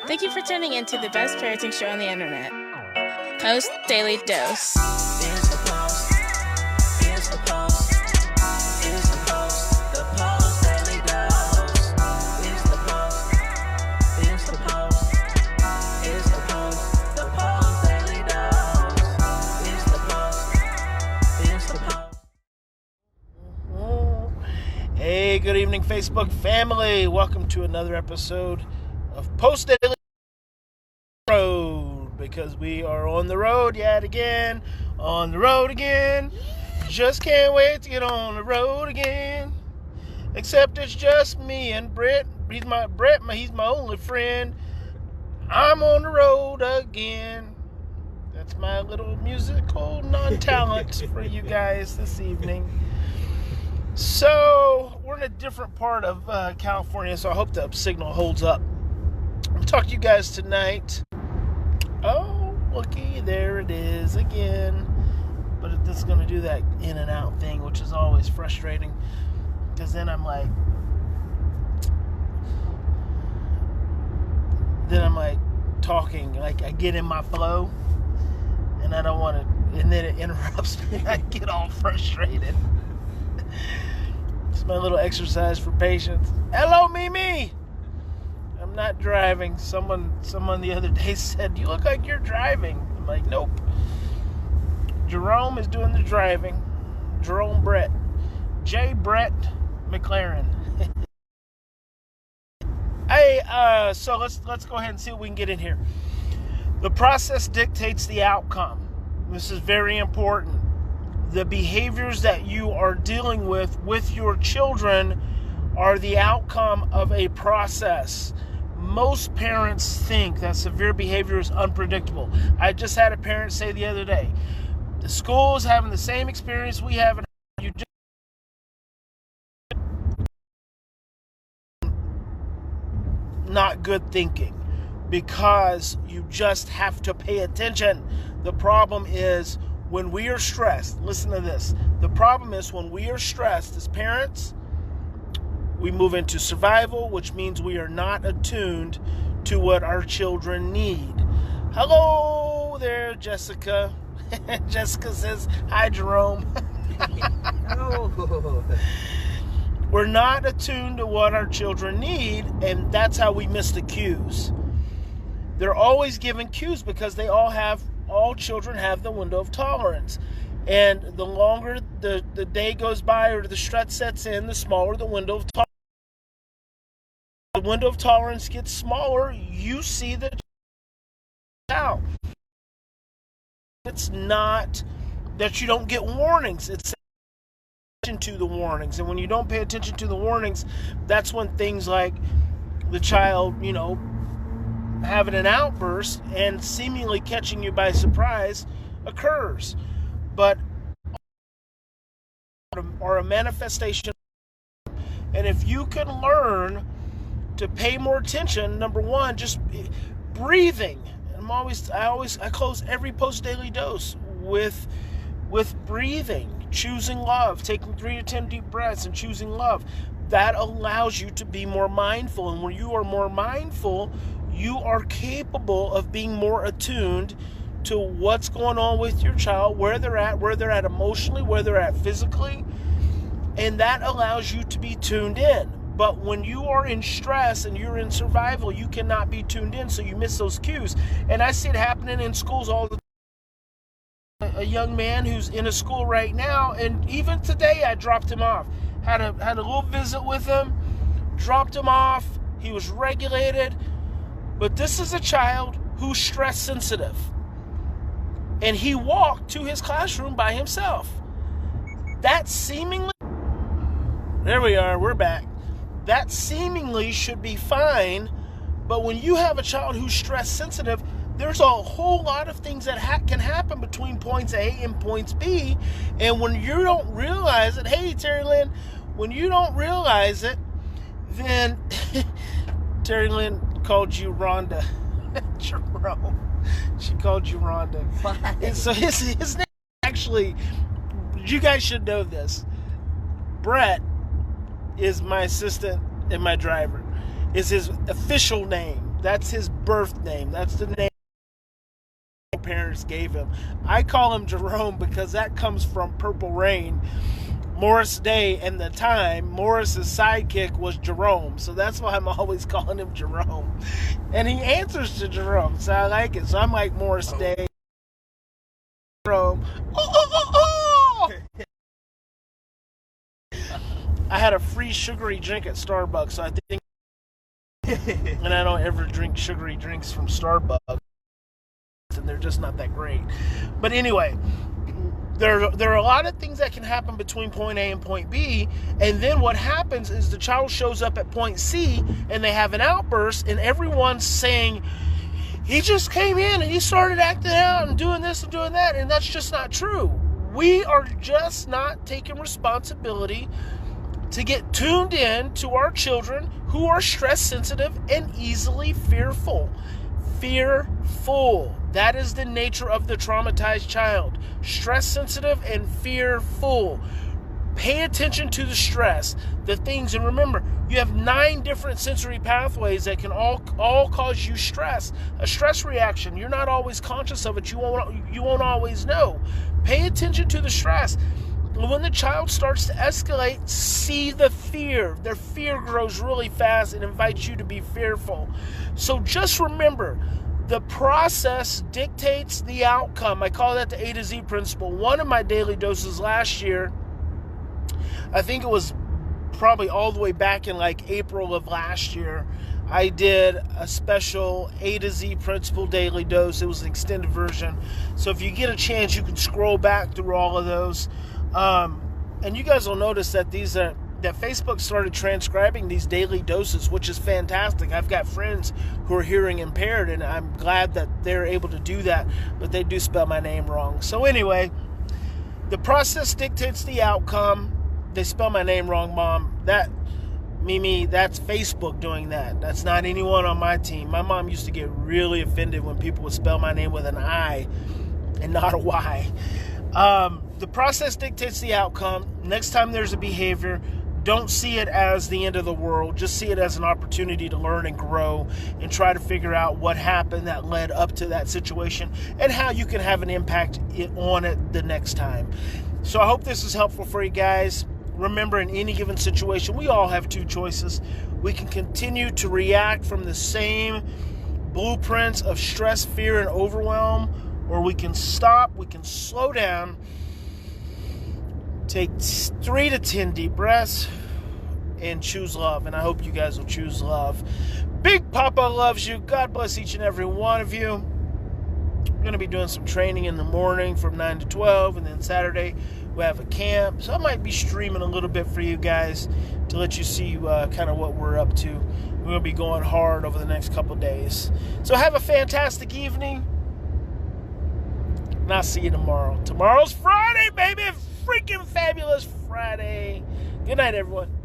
Thank you for tuning in to the best parenting show on the internet, Post Daily Dose. It's the Post. It's the Post. It's the Post. The Post Daily Dose. It's the Post. It's the Post. It's the Post. The Post Daily Dose. It's the Post. It's the Post. Hey, good evening, Facebook family. Welcome to another episode of Post Daily Road, because we are on the road yet again. On the road again. Just can't wait to get on the road again. Except it's just me and Brett. He's my only friend. I'm on the road again. That's my little musical non-talent for you guys this evening. So, we're in a different part of California, so I hope the signal holds up. I'll talk to you guys tonight. Oh, looky, there it is again. But it's going to do that in and out thing, which is always frustrating. Because then I'm like talking, like I get in my flow. And I don't want to, and then it interrupts me. I get all frustrated. It's my little exercise for patience. Hello, Mimi. I'm not driving. Someone the other day said, "You look like you're driving." I'm like, nope. Jerome is doing the driving. Jerome Brett. J. Brett McLaren. Hey, so let's go ahead and see what we can get in here. The process dictates the outcome. This is very important. The behaviors that you are dealing with your children are the outcome of a process. Most parents think that severe behavior is unpredictable. I just had a parent say the other day, the school is having the same experience we have. You just not good thinking, because you just have to pay attention. The problem is when we are stressed, listen to this. The problem is when we are stressed as parents, we move into survival, which means we are not attuned to what our children need. Hello there, Jessica. Jessica says, hi, Jerome. We're not attuned to what our children need, and that's how we miss the cues. They're always given cues because all children have the window of tolerance. And the longer the day goes by or the stress sets in, the smaller the window of tolerance. The window of tolerance gets smaller, you see the out. It's not that you don't get warnings. It's attention to the warnings. And when you don't pay attention to the warnings, that's when things like the child, having an outburst and seemingly catching you by surprise occurs. But are a manifestation. And if you can learn to pay more attention, number one, just breathing. I close every Post Daily Dose with breathing, choosing love, taking 3 to 10 deep breaths and choosing love. That allows you to be more mindful. And when you are more mindful, you are capable of being more attuned to what's going on with your child, where they're at emotionally, where they're at physically. And that allows you to be tuned in. But when you are in stress and you're in survival, you cannot be tuned in, so you miss those cues. And I see it happening in schools all the time. A young man who's in a school right now, and even today I dropped him off. Had a little visit with him, dropped him off. He was regulated. But this is a child who's stress sensitive. And he walked to his classroom by himself. That seemingly... There we are, we're back. That seemingly should be fine, but when you have a child who's stress sensitive, there's a whole lot of things that can happen between points A and points B, and when you don't realize it, hey, Terry Lynn, when you don't realize it, then Terry Lynn called you Rhonda. Jerome. She called you Rhonda. Why? And so his name actually, you guys should know this. Brett is my assistant and my driver. Is his official name. That's his birth name. That's the name parents gave him. I call him Jerome because that comes from Purple Rain. Morris Day and the time, Morris's sidekick was Jerome. So that's why I'm always calling him Jerome. And he answers to Jerome, so I like it. So I'm like Morris Day. Jerome. Oh! I had a free sugary drink at Starbucks, so I think, and I don't ever drink sugary drinks from Starbucks, and they're just not that great. But anyway, there are a lot of things that can happen between point A and point B, and then what happens is the child shows up at point C, and they have an outburst, and everyone's saying, he just came in, and he started acting out, and doing this and doing that, and that's just not true. We are just not taking responsibility to get tuned in to our children who are stress sensitive and easily fearful. Fearful. That is the nature of the traumatized child. Stress sensitive and fearful. Pay attention to the stress, the things, and remember, you have 9 different sensory pathways that can all cause you stress. A stress reaction, you're not always conscious of it. You won't always know. Pay attention to the stress. When the child starts to escalate, see the fear. Their fear grows really fast and invites you to be fearful. So just remember, the process dictates the outcome. I call that the A to Z principle. One of my daily doses last year, I think it was probably all the way back in like April of last year, I did a special A to Z principle daily dose. It was an extended version. So if you get a chance, you can scroll back through all of those. And you guys will notice that that Facebook started transcribing these daily doses, which is fantastic. I've got friends who are hearing impaired, and I'm glad that they're able to do that, but they do spell my name wrong. So anyway, the process dictates the outcome. They spell my name wrong, Mom. Mimi, that's Facebook doing that. That's not anyone on my team. My mom used to get really offended when people would spell my name with an I and not a Y. The process dictates the outcome. Next time there's a behavior, don't see it as the end of the world. Just see it as an opportunity to learn and grow and try to figure out what happened that led up to that situation and how you can have an impact on it the next time. So I hope this is helpful for you guys. Remember, in any given situation, we all have 2 choices. We can continue to react from the same blueprints of stress, fear, and overwhelm, or we can stop, we can slow down, take 3 to 10 deep breaths, and choose love. And I hope you guys will choose love. Big Papa loves you. God bless each and every one of you. I'm going to be doing some training in the morning from 9 to 12, and then Saturday we have a camp. So I might be streaming a little bit for you guys to let you see kind of what we're up to. We're going to be going hard over the next couple days. So have a fantastic evening, and I'll see you tomorrow. Tomorrow's Friday, baby. Freaking fabulous Friday. Good night, everyone.